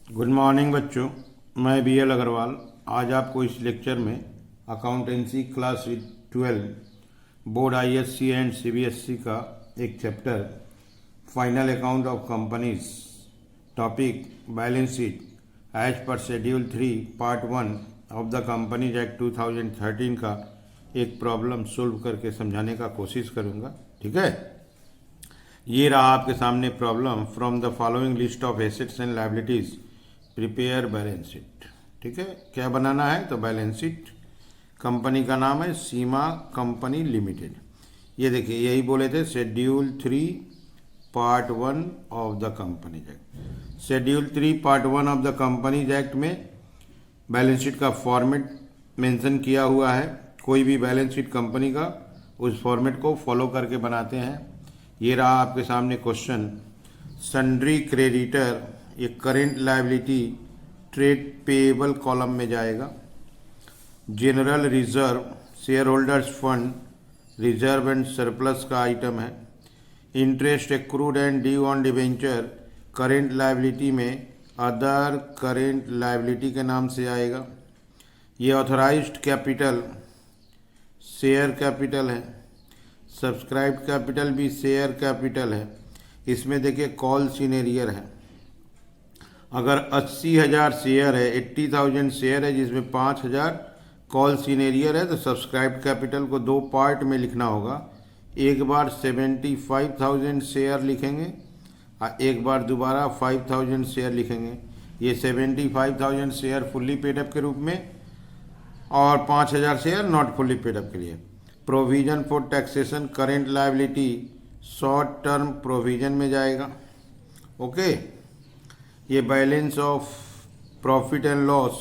Good morning बच्चों। मैं BL Agarwal आज आपको इस लेक्चर में accountancy class 12 board ISC and CBSC का एक chapter final account of companies topic balance sheet as per schedule 3 part 1 of the companies act 2013 का एक प्रॉब्लम सोल्व करके समझाने का कोशिश करूँगा। ठीक है, ये रहा आपके सामने problem. From the following list of assets and liabilities prepare balance sheet. ठीक है, क्या बनाना है? तो बैलेंस शीट। कंपनी का नाम है सीमा कंपनी लिमिटेड। ये देखिए, यही बोले थे schedule 3 part 1 of the companies act. Schedule 3 part 1 of the companies act में बैलेंस शीट का फॉर्मेट मेंशन किया हुआ है। कोई भी बैलेंस शीट कंपनी का उस फॉर्मेट को फॉलो करके बनाते हैं। ये रहा आपके सामने क्वेश्चन। सन्ड्री क्रेडिटर, ये current liability trade payable column में जाएगा। General reserve share holders fund reserve and surplus का आइटम है। Interest accrued and due on debenture current liability में अदर करेंट लायबिलिटी के नाम से आएगा। ये ऑथराइज्ड कैपिटल शेयर कैपिटल है। सब्सक्राइब्ड कैपिटल भी शेयर कैपिटल है। इसमें देखिए कॉल सीनियर है। अगर 80,000 शेयर है, 80,000 शेयर है जिसमें 5,000 कॉल सीनियर है, तो सब्सक्राइब्ड कैपिटल को दो पार्ट में लिखना होगा। एक बार 75,000 शेयर लिखेंगे और एक बार दोबारा 5,000 शेयर लिखेंगे। ये 75,000 शेयर फुल्ली पेडअप के रूप में और 5,000 शेयर नॉट फुल्ली पेडअप के लिए। Provision for taxation current liability short term provision में जाएगा। ओके, ये balance of profit and loss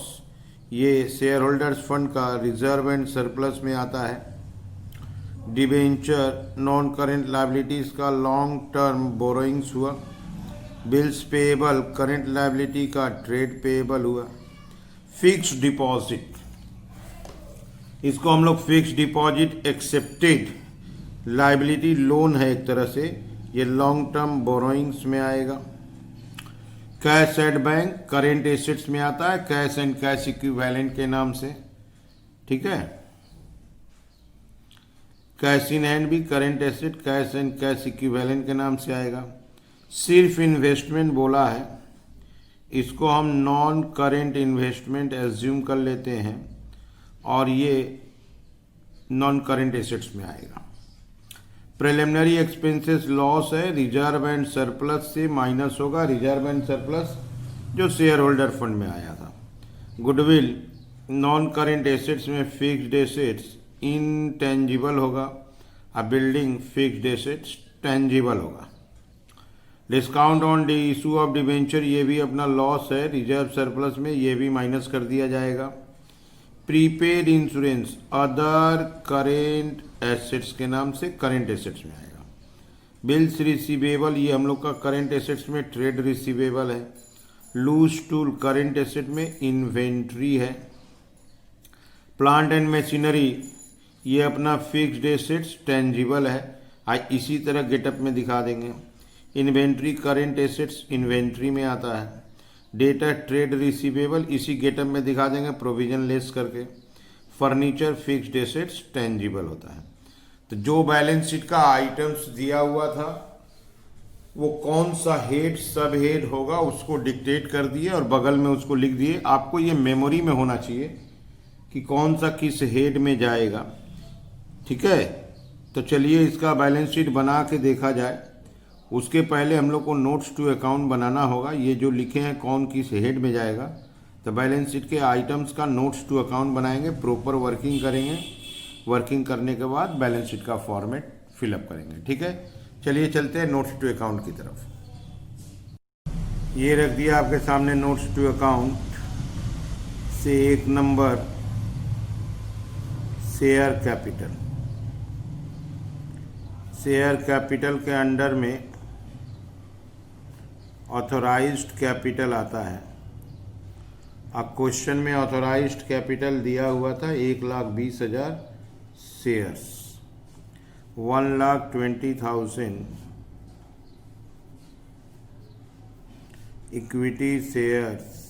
ये शेयर होल्डर्स फंड का रिजर्व एंड सरप्लस में आता है। डिबेंचर नॉन करेंट लायबिलिटीज का लॉन्ग टर्म बोरोइंग्स हुआ। बिल्स पेएबल करेंट लायबिलिटी का ट्रेड पेएबल हुआ। फिक्स्ड डिपॉजिट, इसको हम लोग fixed deposit accepted liability loan है एक तरह से, ये लॉन्ग टर्म बोरोइंग्स में आएगा। Cash at bank current assets में आता है, कैश एंड कैश इक्विवेलेंट के नाम से। ठीक है, कैश इन हैंड भी current asset cash and cash equivalent के नाम से आएगा। सिर्फ इन्वेस्टमेंट बोला है, इसको हम नॉन करेंट इन्वेस्टमेंट एज्यूम कर लेते हैं और ये नॉन करेंट एसेट्स में आएगा। प्रिलिमिनरी एक्सपेंसेस लॉस है, रिजर्व एंड सरप्लस से माइनस होगा। रिजर्व एंड सरप्लस जो शेयर होल्डर फंड में आया था। गुडविल नॉन करेंट एसेट्स में फिक्स्ड एसेट्स इनटेंजिबल होगा और बिल्डिंग फिक्स्ड एसेट्स टेंजिबल होगा। Discount on D issue of debenture ये भी अपना लॉस है, रिजर्व सरप्लस में ये भी माइनस कर दिया जाएगा। Prepaid insurance other current assets के नाम से करेंट एसेट्स में आएगा। बिल्स रिसीवेबल ये हम लोग का करेंट एसेट्स में ट्रेड रिसीवेबल है। लूज टूल करेंट एसेट में इन्वेंट्री है। प्लांट एंड मशीनरी ये अपना फिक्स्ड एसेट्स टेंजिबल है। आज इसी तरह गेटअप में दिखा देंगे। इन्वेंट्री करेंट एसेट्स इन्वेंट्री में आता है। डेटा ट्रेड रिसीवेबल इसी गेटअप में दिखा देंगे प्रोविजन लेस करके। फर्नीचर फिक्स्ड एसेट्स टेंजिबल होता है। तो जो बैलेंस शीट का आइटम्स दिया हुआ था वो कौन सा हेड सब हेड होगा उसको डिक्टेट कर दिए और बगल में उसको लिख दिए। आपको ये मेमोरी में होना चाहिए कि कौन सा किस हेड में जाएगा। ठीक है, तो चलिए इसका बैलेंस शीट बना के देखा जाए। उसके पहले हम लोग को नोट्स टू अकाउंट बनाना होगा। ये जो लिखे हैं कौन किस हेड में जाएगा, तो बैलेंस शीट के आइटम्स का नोट्स टू अकाउंट बनाएंगे, प्रॉपर वर्किंग करेंगे। वर्किंग करने के बाद बैलेंस शीट का फॉर्मेट फिलअप करेंगे। ठीक है, चलिए चलते हैं नोट्स टू अकाउंट की तरफ। ये रख दिया आपके सामने नोट्स टू अकाउंट से। एक number share capital. Share capital के अंडर में ऑथोराइज्ड कैपिटल आता है। अब क्वेश्चन में ऑथोराइज्ड कैपिटल दिया हुआ था 1,20,000 shares. 1,20,000 equity shares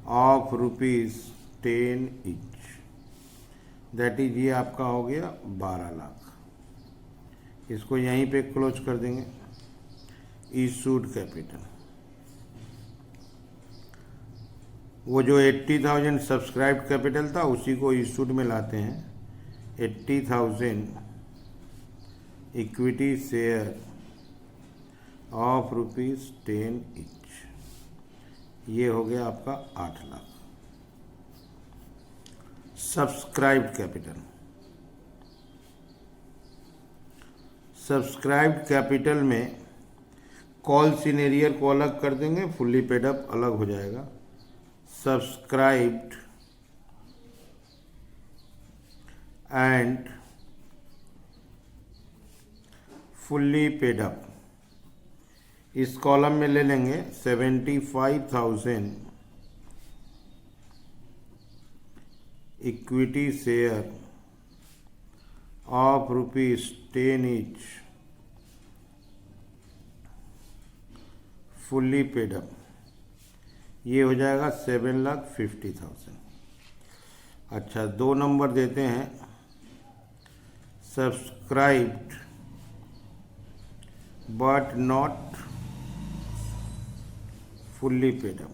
of ₹10 each, that is ये आपका हो गया 12 लाख। इसको यहीं पे क्लोज कर देंगे। इशूड कैपिटल, वो जो 80,000 सब्सक्राइब्ड कैपिटल था उसी को इशूड में लाते हैं। 80,000 इक्विटी शेयर ऑफ ₹10 ईच, ये हो गया आपका 8 lakh. Subscribed capital, subscribed capital में कॉल सीनियर को अलग कर देंगे, फुल्ली पेड अप अलग हो जाएगा। Subscribed and fully paid up, इस कॉलम में ले लेंगे 75,000 equity share of ₹10 each, fully paid up, ये हो जाएगा 7,50,000। अच्छा, 2 नंबर देते हैं subscribed but not fully paid up,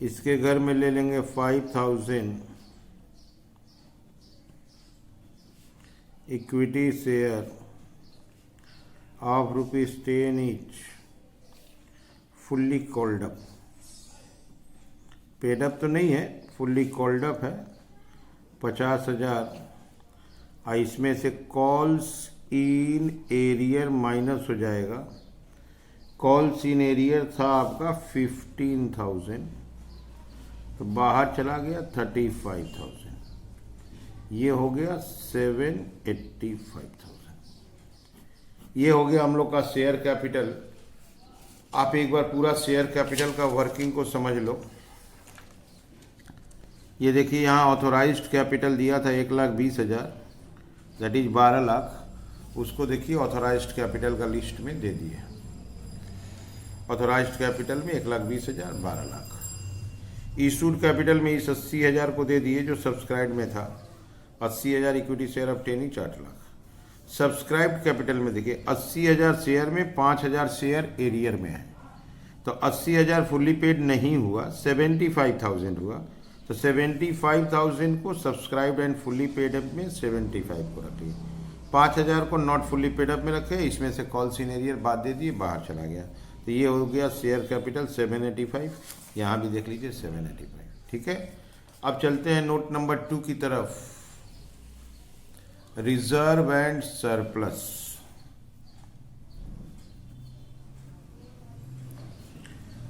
इसके घर में ले लेंगे 5,000 equity share of ₹10 each, fully called up. Paid up तो नहीं है, फुल्ली कॉल्ड अप है। 50,000, इसमें से कॉल्स इन एरियर माइनस हो जाएगा। कॉल्स इन एरियर था आपका 15,000, तो बाहर चला गया 35,000, ये हो गया 785,000। ये हो गया हम लोग का शेयर कैपिटल। आप एक बार पूरा शेयर कैपिटल का वर्किंग को समझ लो। ये देखिए, यहाँ ऑथोराइज्ड कैपिटल दिया था 1,20,000, दैट इज 12 लाख। उसको देखिए ऑथोराइज्ड कैपिटल का लिस्ट में दे दिए। ऑथोराइज्ड कैपिटल में 1,20,000, 12 लाख। इशूड कैपिटल में इस 80,000 को दे दिए जो सब्सक्राइब में था। 80,000 equity share of 10 each, 8 lakh. Subscribed capital में देखिए 80,000 शेयर में 5,000 शेयर एरियर में है, तो 80,000 फुल्ली पेड नहीं हुआ, 75,000 हुआ। तो 75,000 को subscribed and fully paid up में 75 को रखिए। 5,000 को नॉट फुल्ली पेड अप में रखे, इसमें से कॉल सीनियर बाद दे दिए, बाहर चला गया। तो ये हो गया शेयर कैपिटल 785। यहाँ भी देख लीजिए 785, ठीक है। अब चलते हैं नोट नंबर 2 की तरफ। Reserve and surplus.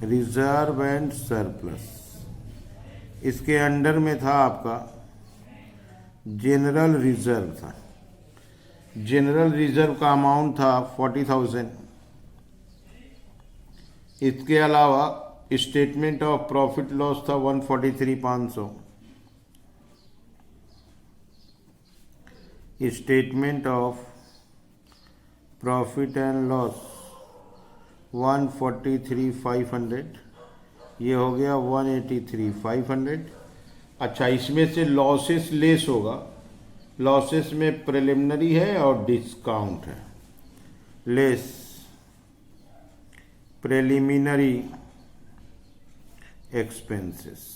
Reserve and surplus, इसके अंडर में था आपका जनरल रिजर्व था। जनरल रिजर्व का अमाउंट था 40,000। इसके अलावा स्टेटमेंट ऑफ प्रॉफिट लॉस था 143,500। Statement of profit and loss 143,500, ये हो गया 183,500। अच्छा, इसमें से लॉसेस लेस होगा। लॉसेस में प्रिलिमिनरी है और डिस्काउंट है। लेस प्रिलिमिनरी एक्सपेंसेस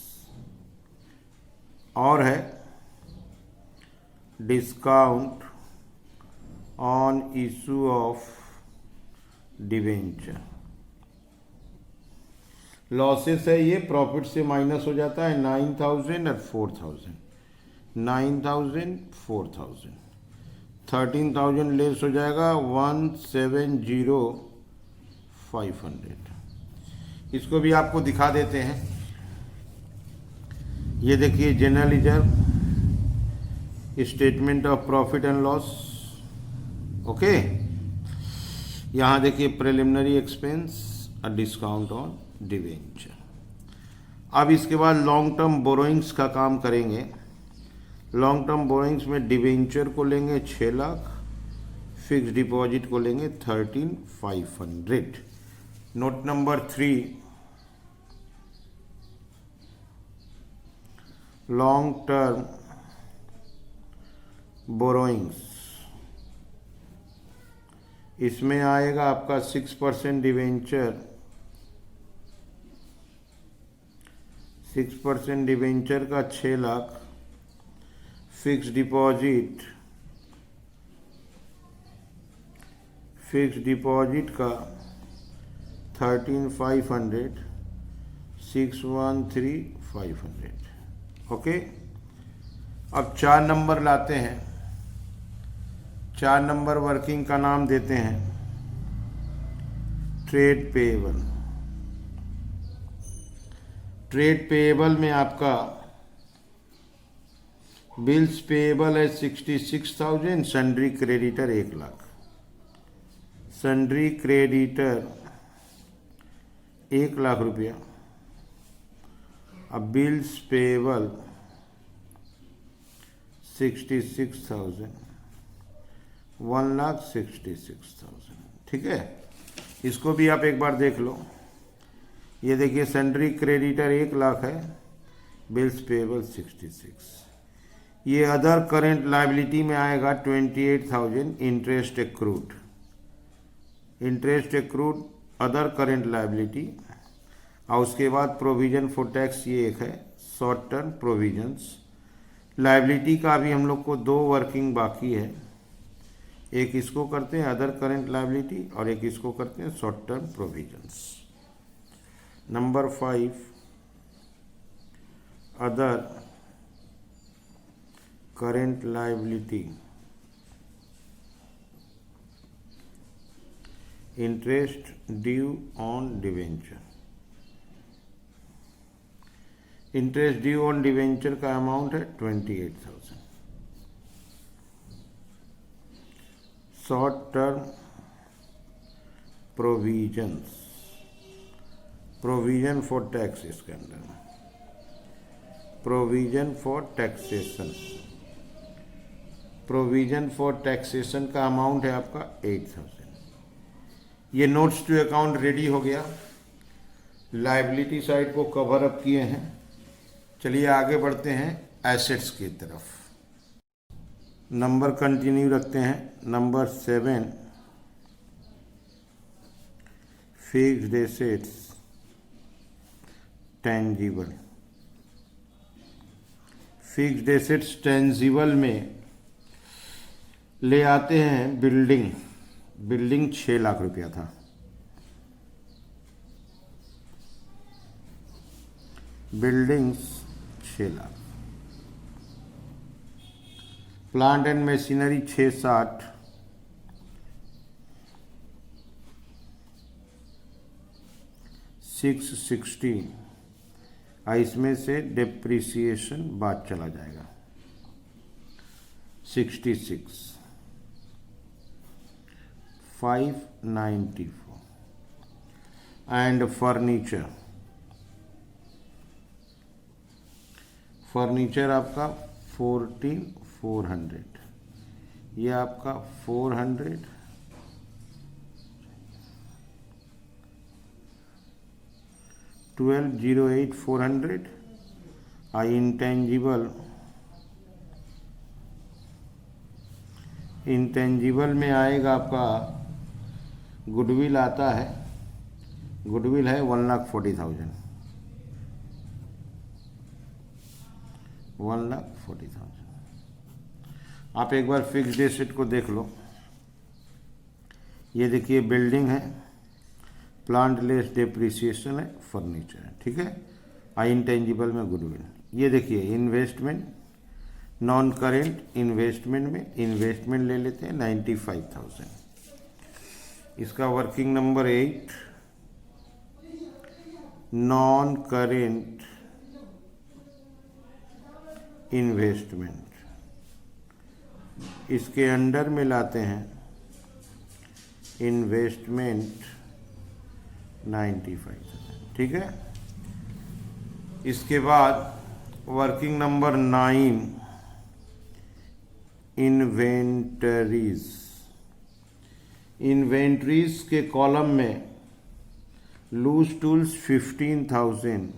और है discount on issue of debenture. Losses है ये, प्रॉफिट से माइनस हो जाता है 9,000 और 4,000। 9,000 4,000, 13,000 लेस हो जाएगा 170,500। इसको भी आपको दिखा देते हैं। ये देखिए general reserve, statement of profit and loss, okay. यहाँ देखिए प्रिलिमिनरी एक्सपेंस और डिस्काउंट ऑन डिवेंचर। अब इसके बाद लॉन्ग टर्म बोरोइंग्स का काम करेंगे। लॉन्ग टर्म बोरोइंग्स में डिवेंचर को लेंगे 6 लाख, फिक्स डिपॉजिट को लेंगे 13,500। Note number 3, long term borrowings, इसमें आएगा आपका 6% डिवेंचर, 6% डिवेंचर का 6 लाख, फिक्स डिपॉजिट का 13,500, 613,500। ओके, अब 4 नंबर लाते हैं। 4 नंबर वर्किंग का नाम देते हैं ट्रेड पेएबल। ट्रेड पेएबल में आपका बिल्स पेएबल है 66,000, sundry creditor 1 lakh. Sundry creditor 1 lakh रुपया। अब बिल्स पेएबल 66,000, 1,66,000। ठीक है, इसको भी आप एक बार देख लो। ये देखिए, सन्ड्री क्रेडिटर 1 लाख है, बिल्स पेएबल 66। ये अदर करेंट लायबिलिटी में आएगा 28,000 interest accrued. Interest accrued other current liability, और उसके बाद प्रोविजन फॉर टैक्स, ये एक है शॉर्ट टर्म प्रोविजंस। लायबिलिटी का भी हम लोग को 2 वर्किंग बाकी है। एक इसको करते हैं अदर करेंट लायबिलिटी, और एक इसको करते हैं short term provisions. Number 5, other current liability, interest due on debenture. Interest due on debenture का अमाउंट है 28,000। Short term provisions, provision for tax, इसके अंदर provision for taxation, provision for taxation का अमाउंट है आपका 8,000। ये नोट्स टू अकाउंट रेडी हो गया, लायबिलिटी साइड को कवर अप किए हैं। चलिए आगे बढ़ते हैं एसेट्स की तरफ। नंबर कंटिन्यू रखते हैं। Number 7, fixed assets tangible. Fixed assets tangible में ले आते हैं बिल्डिंग। बिल्डिंग 6 लाख रुपया था। Buildings 6 lakh. Plant and machinery 660। $660, इसमें से डेप्रिसिएशन बाद चला जाएगा 66, 594। एंड फर्नीचर, फर्नीचर आपका 14,400, ये आपका 400, 12,08,400। इंटेंजिबल में आएगा आपका गुडविल आता है, गुडविल है 1,40,000, 1,40,000। आप एक बार फिक्स्ड एसेट को देख लो। ये देखिए बिल्डिंग है, प्लांट लेस डेप्रिसिएशन है, फर्नीचर है, ठीक है। इंटेंजिबल में गुडविल। ये देखिए इन्वेस्टमेंट, नॉन करेंट इन्वेस्टमेंट में इन्वेस्टमेंट ले लेते हैं 95,000। इसका working number 8, non current investment, इसके अंडर में लाते हैं इन्वेस्टमेंट 95,000, ठीक है। इसके बाद वर्किंग नंबर 9, इन्वेंटरीज, इन्वेंट्रीज के कॉलम में loose tools 15,000,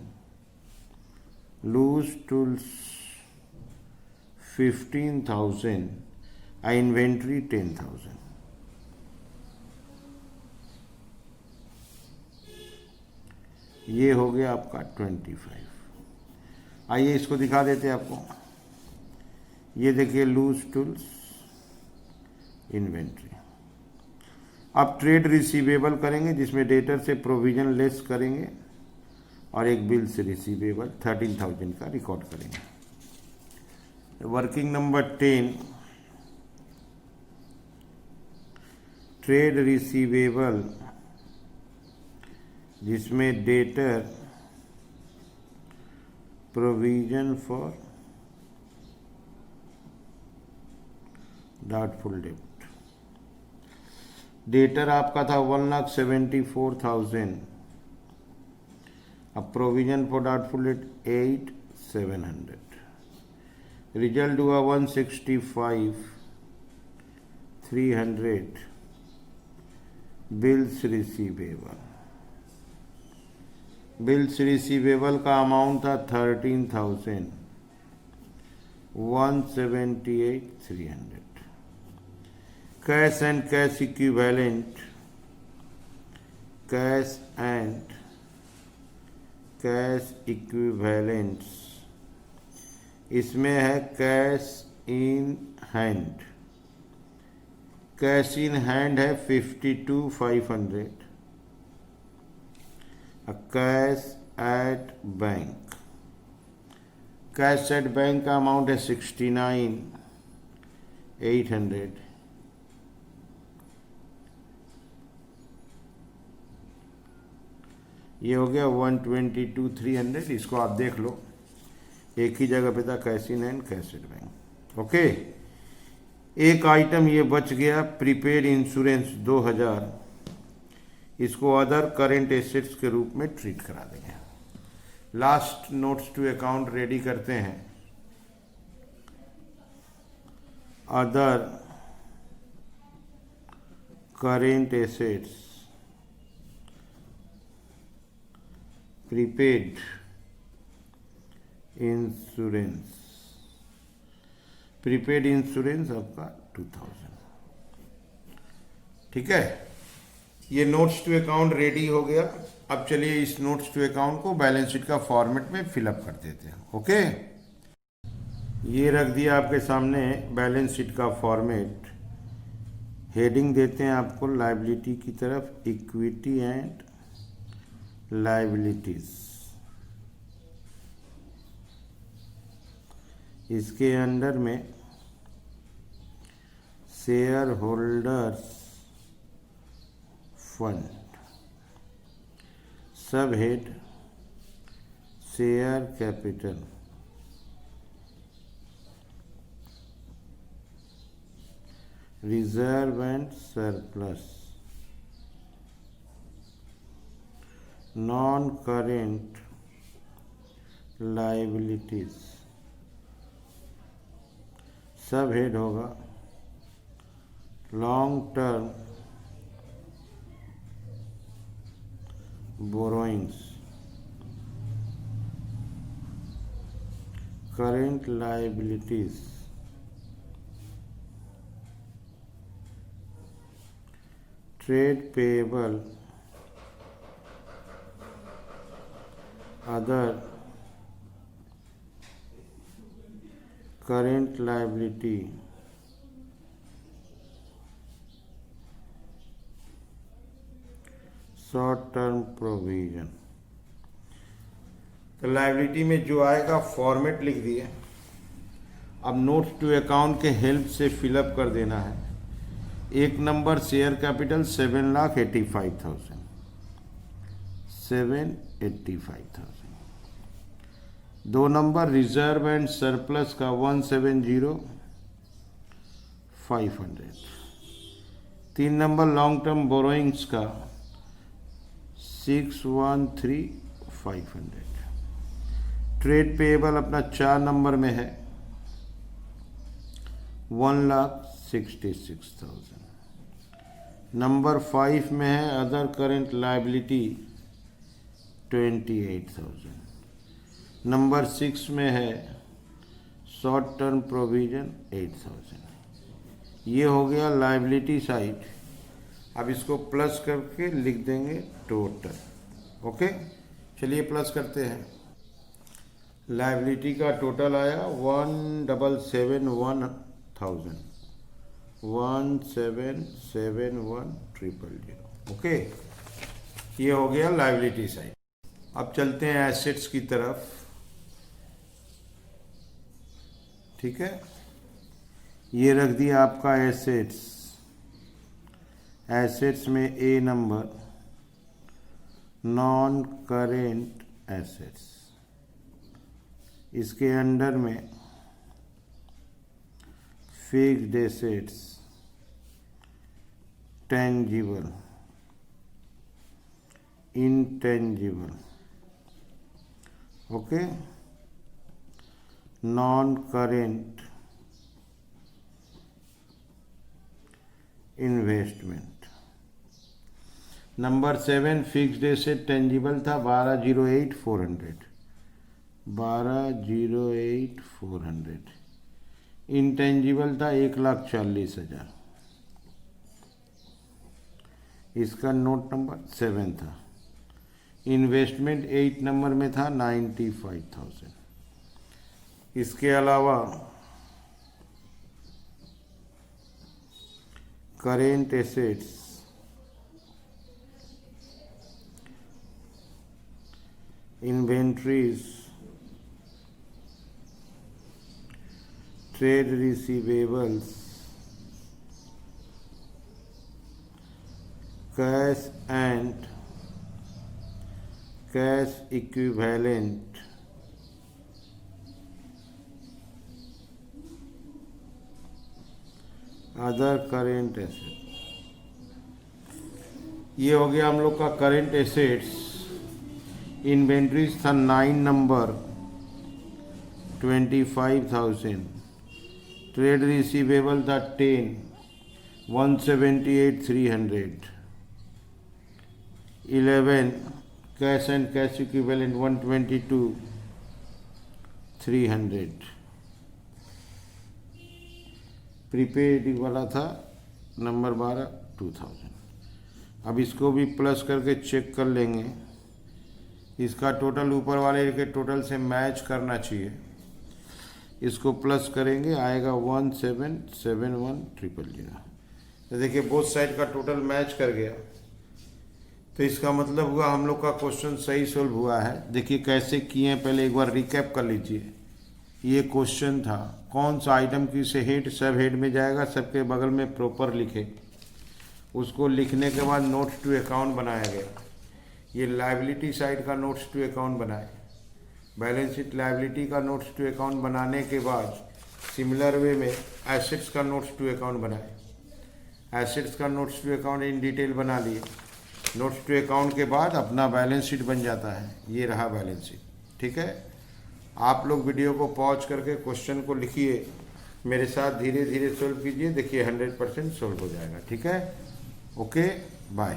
loose tools 15,000, inventory 10,000। ये हो गया आपका 25। आइए इसको दिखा देते हैं आपको। ये देखिए लूज टूल्स, इन्वेंट्री। अब ट्रेड रिसीवेबल करेंगे जिसमें डेटर से प्रोविजन लेस करेंगे और एक बिल से रिसीवेबल 13,000 का रिकॉर्ड करेंगे। वर्किंग नंबर 10, ट्रेड रिसीवेबल जिसमें डेटर प्रोविजन फॉर डाउटफुल डेब्ट। डेटर आपका था 1,74,000, अब provision for doubtful debt 8,700। Result हुआ 165,300। बिल्स रिसीवेबल, बिल्स रिसीवेबल का अमाउंट था 13,000, 178,300। Cash and cash equivalent, cash and cash equivalents, इसमें है cash in hand. Cash in hand है 52,500। Cash at bank, cash at bank का अमाउंट है 69,800। ये हो गया 122,300। इसको आप देख लो, एक ही जगह पे था cash in hand, cash at bank. Okay, एक आइटम ये बच गया, प्रीपेड इंश्योरेंस 2,000। इसको अदर करेंट एसेट्स के रूप में ट्रीट करा देंगे। Last notes to account ready करते हैं। Other current assets, prepaid insurance, prepaid insurance आपका 2,000। ठीक है, ये नोट्स टू अकाउंट रेडी हो गया। अब चलिए इस नोट्स टू अकाउंट को बैलेंस शीट का फॉर्मेट में फिलअप कर देते हैं। ओके, ये रख दिया आपके सामने बैलेंस शीट का फॉर्मेट। हेडिंग देते हैं आपको लायबिलिटी की तरफ, इक्विटी एंड लायबिलिटीज। इसके अंडर में शेयर होल्डर्स फंड, सब head share capital, reserve and surplus, non current liabilities, सब हेड होगा long term borrowings, current liabilities, trade payable, other current liability, short term provision. तो liability में जो आएगा format लिख दिए। अब नोट्स टू अकाउंट के हेल्प से फिलअप कर देना है। एक नंबर शेयर कैपिटल 7,85,000, 7,85,000। दो नंबर रिजर्व एंड सरप्लस का 170,500। तीन नंबर लॉन्ग टर्म बोरोइंग्स का 613,500। ट्रेड पेएबल अपना 4 नंबर में है 1,66,000। नंबर 5 में है अदर करेंट लायबिलिटी 28,000। नंबर 6 में है शॉर्ट टर्म प्रोविजन 8,000। ये हो गया लायबिलिटी साइड। अब इसको प्लस करके लिख देंगे टोटल। ओके, चलिए प्लस करते हैं। लायबिलिटी का टोटल आया 1,771,000, 1,771,000। ओके, ये हो गया लायबिलिटी साइड। अब चलते हैं एसेट्स की तरफ। ठीक है, ये रख दिया आपका एसेट्स। एसेट्स में ए नंबर नॉन करेंट एसेट्स, इसके अंडर में fixed assets, tangible, intangible. Okay, non current investment. Number 7 fixed asset tangible था 12,08,400, 12,08,400। इंटेंजिबल था 1,40,000। इसका नोट नंबर 7 था। इन्वेस्टमेंट 8 नंबर में था 95,000। इसके अलावा current assets, inventories, trade receivables, cash and cash equivalent, other current asset. ये हो गया हम लोग का करेंट एसेट्स। इन्वेंट्रीज था 9 नंबर 25,000। ट्रेड रिसीवेबल था 10 178,300। 11 cash and cash equivalent 122,300। Prepaid वाला था नंबर 12 2,000। अब इसको भी प्लस करके चेक कर लेंगे। इसका टोटल ऊपर वाले के टोटल से मैच करना चाहिए। इसको प्लस करेंगे, आएगा 1,771,000। तो देखिए बोथ साइड का टोटल मैच कर गया। तो इसका मतलब हुआ हम लोग का क्वेश्चन सही सोल्व हुआ है। देखिए कैसे किए हैं, पहले एक बार रिकैप कर लीजिए। ये क्वेश्चन था कौन सा आइटम की से हेड सब हेड में जाएगा, सबके बगल में प्रॉपर लिखे। उसको लिखने के बाद नोट्स टू अकाउंट बनाया गया। ये लायबिलिटी साइड का नोट्स टू अकाउंट बनाए। बैलेंस शीट लायबिलिटी का नोट्स टू अकाउंट बनाने के बाद सिमिलर वे में एसेट्स का नोट्स टू अकाउंट बनाए। एसेट्स का notes to account in detail बना लिए। नोट्स टू अकाउंट के बाद अपना बैलेंस शीट बन जाता है। ये रहा बैलेंस शीट। ठीक है, आप लोग वीडियो को पॉज करके क्वेश्चन को लिखिए, मेरे साथ धीरे धीरे सोल्व कीजिए। देखिए 100% सोल्व हो जाएगा। ठीक है, ओके, बाय।